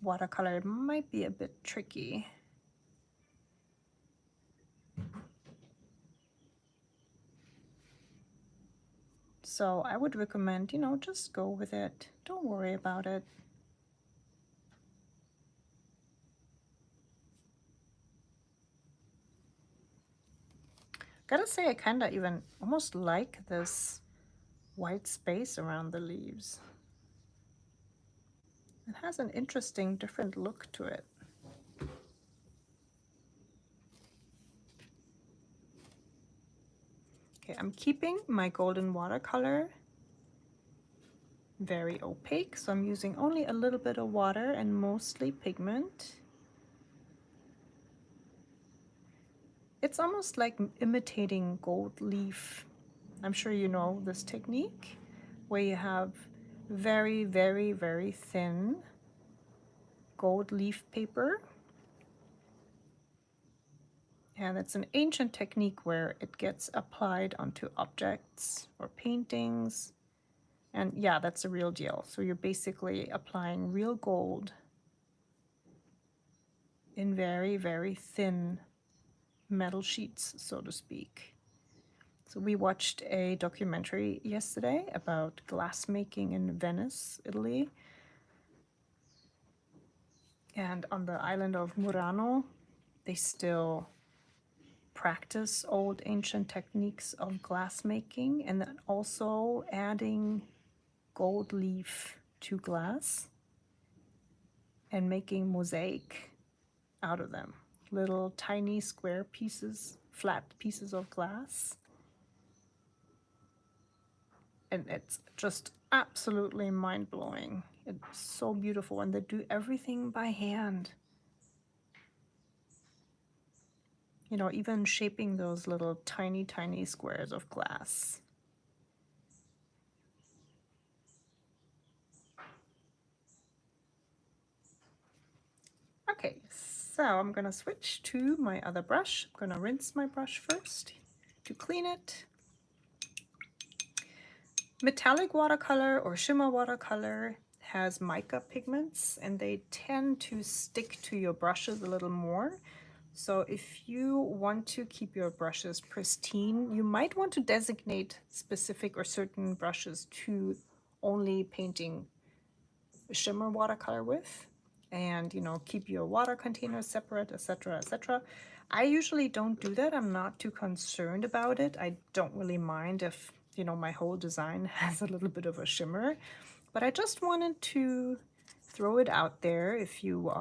watercolor, it might be a bit tricky. So I would recommend, you know, just go with it. Don't worry about it. Gotta say, I kind of even almost like this white space around the leaves. It has an interesting, different look to it. Okay, I'm keeping my golden watercolor very opaque, so I'm using only a little bit of water and mostly pigment. It's almost like imitating gold leaf. I'm sure you know this technique, where you have very, very, very thin gold leaf paper. And it's an ancient technique where it gets applied onto objects or paintings. And yeah, that's a real deal. So you're basically applying real gold in very, very thin metal sheets, so to speak. So we watched a documentary yesterday about glass making in Venice, Italy. And on the island of Murano, they still practice old ancient techniques of glass making and then also adding gold leaf to glass and making mosaic out of them. Little tiny square pieces, flat pieces of glass. And it's just absolutely mind-blowing. It's so beautiful, and they do everything by hand. You know, even shaping those little tiny, tiny squares of glass. Okay, so I'm gonna switch to my other brush. I'm gonna rinse my brush first to clean it. Metallic watercolor or shimmer watercolor has mica pigments, and they tend to stick to your brushes a little more. So if you want to keep your brushes pristine, you might want to designate specific or certain brushes to only painting shimmer watercolor with, and you know, keep your water containers separate, etc., etc. I usually don't do that. I'm not too concerned about it. I don't really mind if, you know, my whole design has a little bit of a shimmer, but I just wanted to throw it out there. If you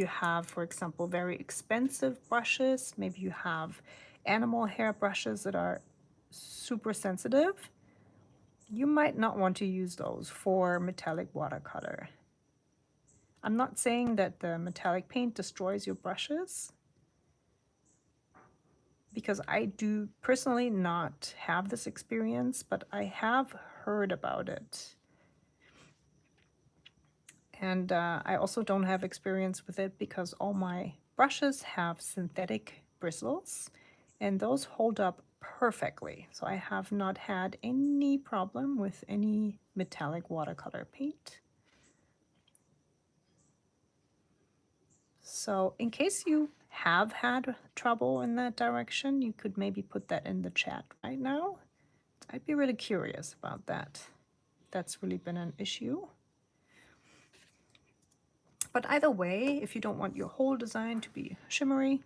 have, for example, very expensive brushes, maybe you have animal hair brushes that are super sensitive, you might not want to use those for metallic watercolor. I'm not saying that the metallic paint destroys your brushes, because I do personally not have this experience, but I have heard about it. And I also don't have experience with it because all my brushes have synthetic bristles, and those hold up perfectly. So I have not had any problem with any metallic watercolor paint. So in case you have had trouble in that direction, you could maybe put that in the chat right now. I'd be really curious about that. That's really been an issue. But either way, if you don't want your whole design to be shimmery,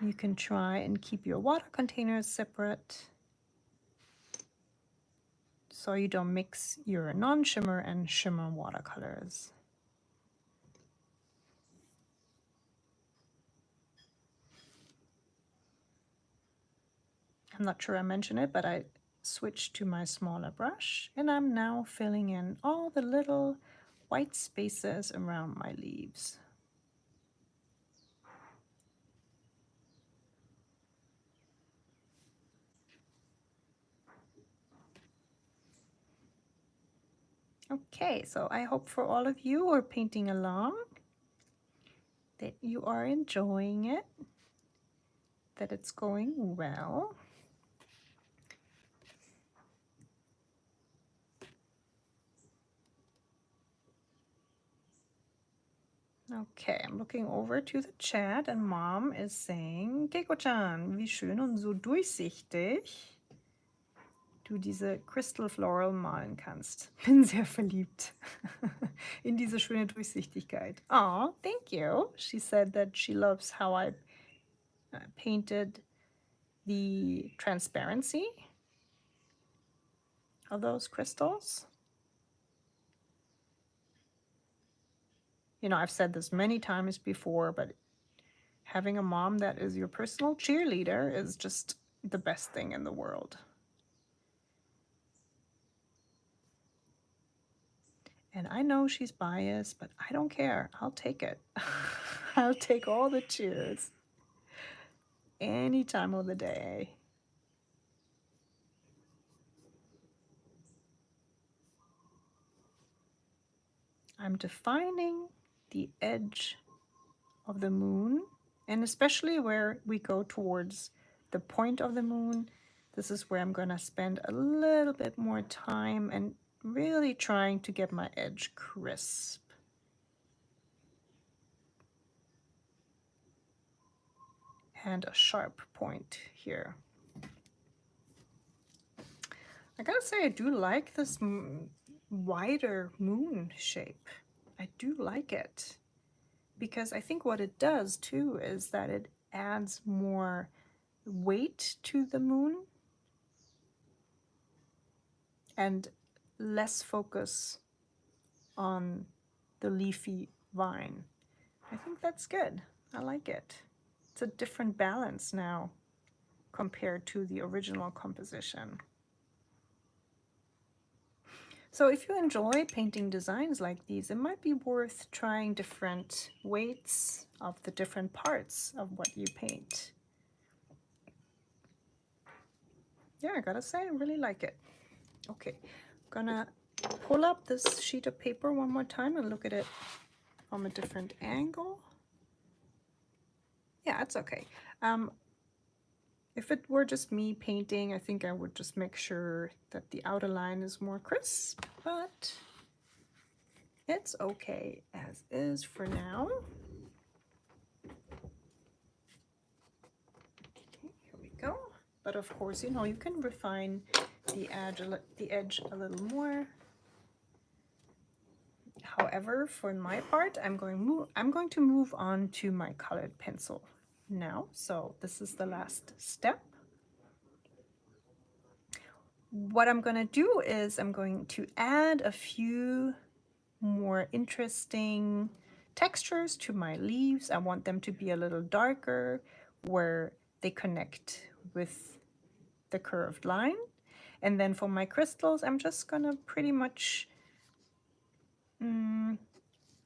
you can try and keep your water containers separate so you don't mix your non-shimmer and shimmer watercolors. I'm not sure I mentioned it, but I switched to my smaller brush, and I'm now filling in all the little white spaces around my leaves. Okay, so I hope for all of you who are painting along that you are enjoying it. that it's going well. Okay, I'm looking over to the chat and Mom is saying, Keiko-chan, wie schön und so durchsichtig du diese Crystal Floral malen kannst. Bin sehr verliebt in diese schöne Durchsichtigkeit. Oh, thank you. She said that she loves how I painted the transparency of those crystals. You know, I've said this many times before, but having a mom that is your personal cheerleader is just the best thing in the world. And I know she's biased, but I don't care. I'll take it. I'll take all the cheers any time of the day. I'm defining the edge of the moon, and especially where we go towards the point of the moon. This is where I'm going to spend a little bit more time and really trying to get my edge crisp. And a sharp point here. I gotta say, I do like this wider moon shape. I do like it because I think what it does too is that it adds more weight to the moon and less focus on the leafy vine. I think that's good. I like it. It's a different balance now compared to the original composition. So if you enjoy painting designs like these, it might be worth trying different weights of the different parts of what you paint. Yeah, I gotta say, I really like it. Okay, I'm gonna pull up this sheet of paper one more time and look at it from a different angle. Yeah, it's okay. If it were just me painting, I think I would just make sure that the outer line is more crisp, but it's okay as is for now. Okay, here we go. But of course, you know, you can refine the edge a little more. However, for my part, I'm going to move on to my colored pencil now. So this is the last step. What I'm going to do is I'm going to add a few more interesting textures to my leaves. I want them to be a little darker where they connect with the curved line. And then for my crystals, I'm just going to pretty much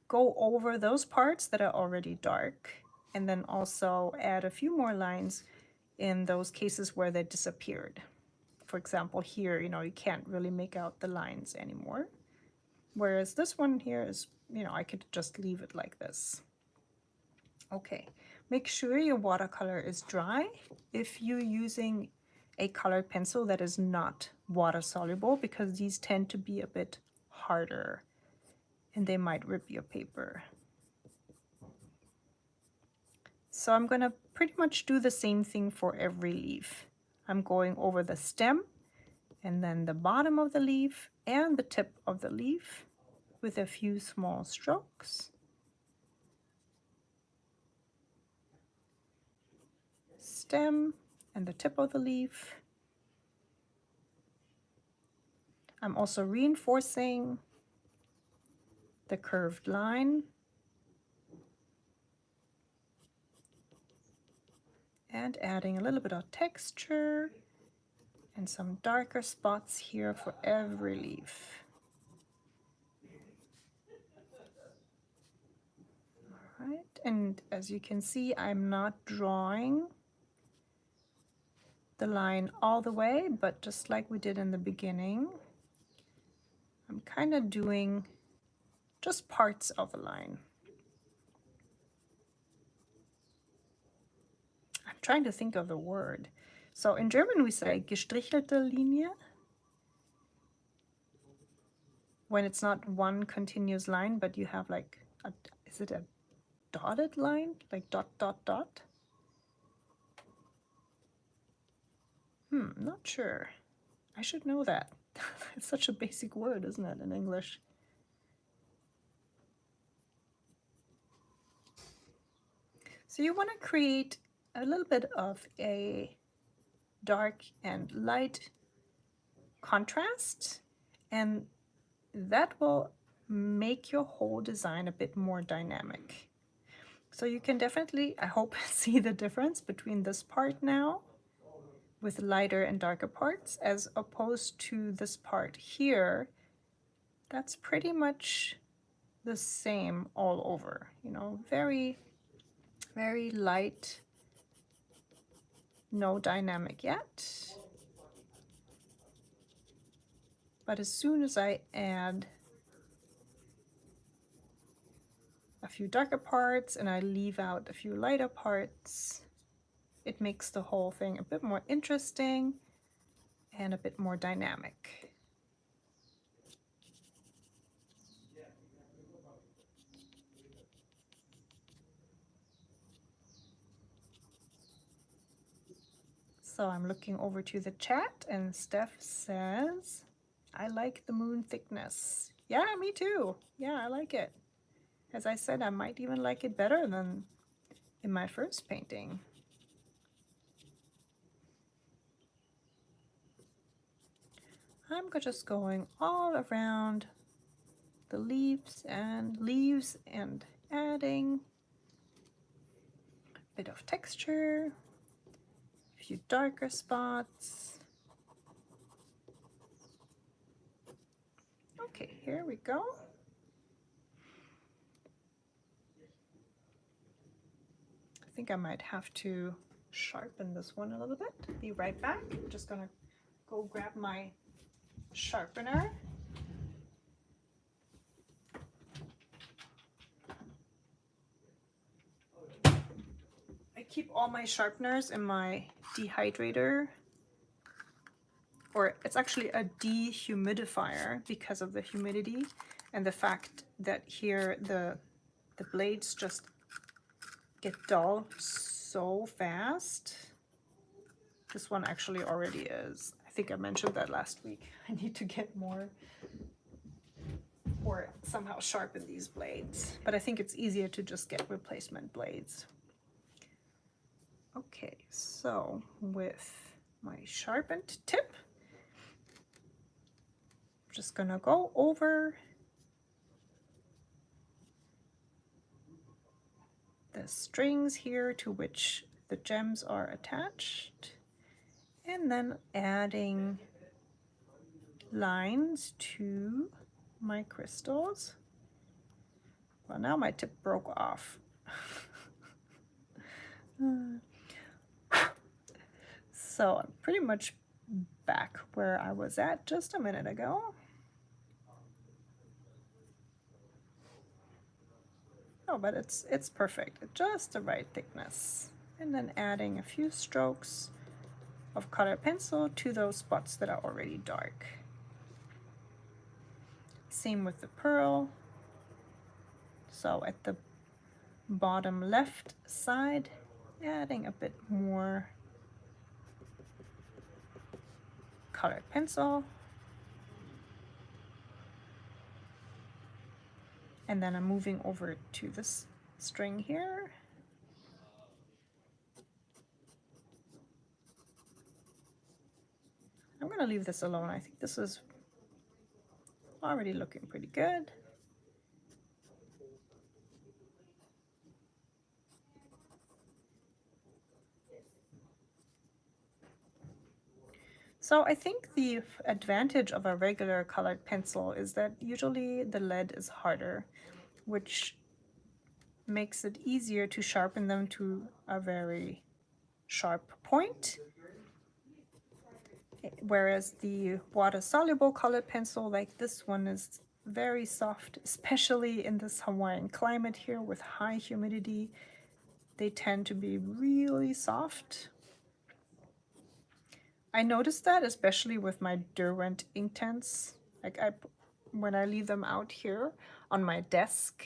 go over those parts that are already dark, and then also add a few more lines in those cases where they disappeared. For example, here, you know, you can't really make out the lines anymore. Whereas this one here is, you know, I could just leave it like this. Okay, make sure your watercolor is dry if you're using a colored pencil that is not water soluble, because these tend to be a bit harder and they might rip your paper. So I'm going to pretty much do the same thing for every leaf. I'm going over the stem and then the bottom of the leaf and the tip of the leaf with a few small strokes. Stem and the tip of the leaf. I'm also reinforcing the curved line and adding a little bit of texture and some darker spots here for every leaf. All right, and as you can see, I'm not drawing the line all the way, but just like we did in the beginning, I'm kind of doing just parts of a line. I I'm trying to think of the word. So in German we say gestrichelte Linie when it's not one continuous line, but you have like is it a dotted line, like dot dot dot? Not sure. I should know that. It's such a basic word, isn't it, in English? So you want to create a little bit of a dark and light contrast, and that will make your whole design a bit more dynamic. So you can definitely, I hope, see the difference between this part now with lighter and darker parts as opposed to this part here. That's pretty much the same all over, you know, very, very light, no dynamic yet. But as soon as I add a few darker parts and I leave out a few lighter parts, it makes the whole thing a bit more interesting and a bit more dynamic. So I'm looking over to the chat and Steph says, I like the moon thickness. Yeah, me too. Yeah, I like it. As I said, I might even like it better than in my first painting. I'm just going all around the leaves and adding a bit of texture, a few darker spots. Okay, here we go. I think I might have to sharpen this one a little bit. Be right back. I'm just gonna go grab my sharpener. I keep all my sharpeners in my dehydrator, or it's actually a dehumidifier because of the humidity and the fact that here the blades just get dull so fast. This one actually already is. I think I mentioned that last week. I need to get more or somehow sharpen these blades, but I think it's easier to just get replacement blades. Okay, so with my sharpened tip, I'm just gonna go over the strings here to which the gems are attached, and then adding lines to my crystals. Well, now my tip broke off. So I'm pretty much back where I was at just a minute ago. Oh, but it's perfect, just the right thickness. And then adding a few strokes of colored pencil to those spots that are already dark. Same with the pearl. So at the bottom left side, adding a bit more colored pencil. And then I'm moving over to this string here. I'm gonna leave this alone. I think this is already looking pretty good. So I think the advantage of a regular colored pencil is that usually the lead is harder, which makes it easier to sharpen them to a very sharp point. Whereas the water-soluble colored pencil like this one is very soft, especially in this Hawaiian climate here with high humidity. they tend to be really soft. I noticed that especially with my Derwent Inktense. Like when I leave them out here on my desk,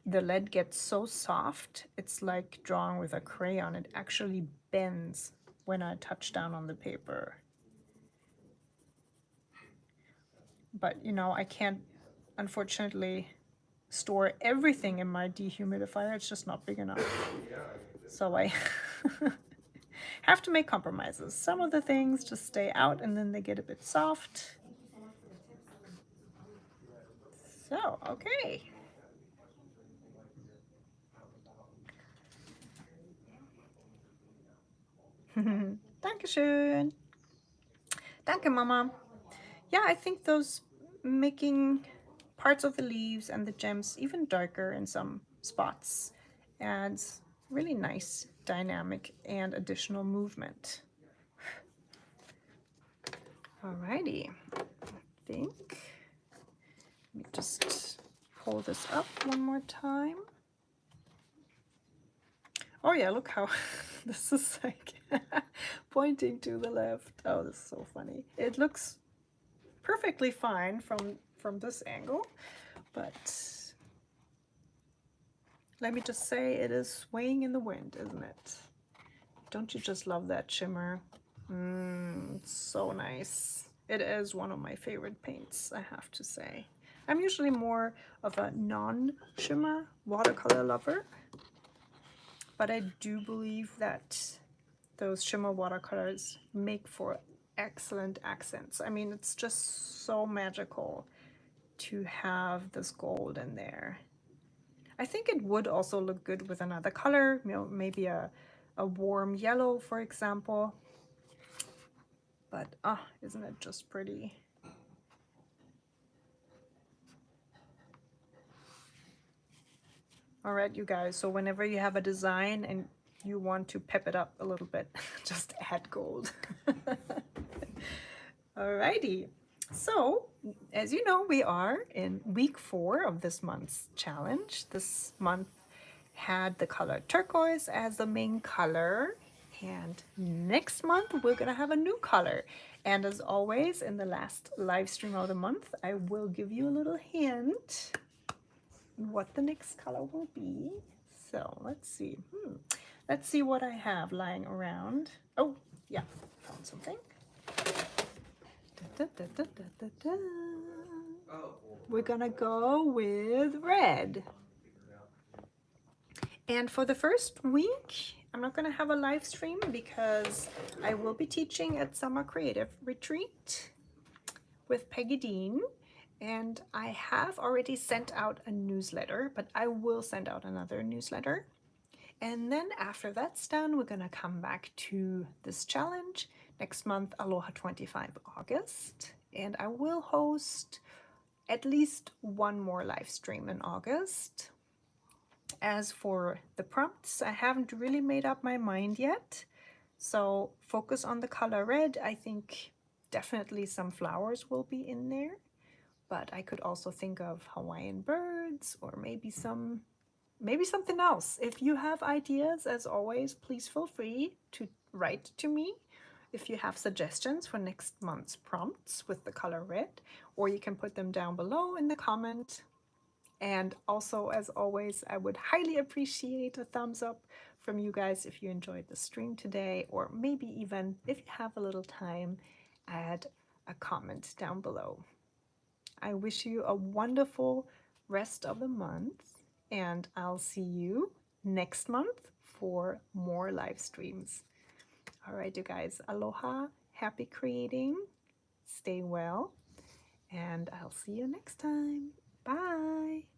the lead gets so soft, it's like drawing with a crayon. It actually bends when I touch down on the paper. But you know, I can't, unfortunately, store everything in my dehumidifier. It's just not big enough. So I have to make compromises. Some of the things just stay out and then they get a bit soft. So, okay. Dankeschön. Danke, Mama. Yeah, I think those making parts of the leaves and the gems even darker in some spots adds really nice dynamic and additional movement. Alrighty, I think, let me just pull this up one more time. Oh yeah, look how this is like pointing to the left. Oh, this is so funny. It looks perfectly fine from this angle, but let me just say it is swaying in the wind, isn't it? Don't you just love that shimmer? It's so nice. It is one of my favorite paints, I have to say. I'm usually more of a non-shimmer watercolor lover, but I do believe that those shimmer watercolors make for excellent accents. I mean, it's just so magical to have this gold in there. I think it would also look good with another color, you know, maybe a warm yellow, for example. But isn't it just pretty? All right, you guys, so whenever you have a design and you want to pep it up a little bit, just add gold. Alrighty, so as you know, we are in week 4 of this month's challenge. This month had the color turquoise as the main color, and next month we're gonna have a new color. And as always, in the last live stream of the month, I will give you a little hint what the next color will be. So let's see. Let's see what I have lying around. Oh, yeah, found something. Da, da, da, da, da, da. We're gonna go with red. And for the first week, I'm not gonna have a live stream because I will be teaching at Summer Creative Retreat with Peggy Dean. And I have already sent out a newsletter, but I will send out another newsletter. And then after that's done, we're gonna come back to this challenge next month, Aloha 25 August. And I will host at least one more live stream in August. As for the prompts, I haven't really made up my mind yet. So focus on the color red. I think definitely some flowers will be in there. But I could also think of Hawaiian birds or maybe something else. If you have ideas, as always, please feel free to write to me if you have suggestions for next month's prompts with the color red, or you can put them down below in the comment. And also, as always, I would highly appreciate a thumbs up from you guys if you enjoyed the stream today, or maybe even if you have a little time, add a comment down below. I wish you a wonderful rest of the month, and I'll see you next month for more live streams. All right, you guys, aloha, happy creating, stay well, and I'll see you next time. Bye.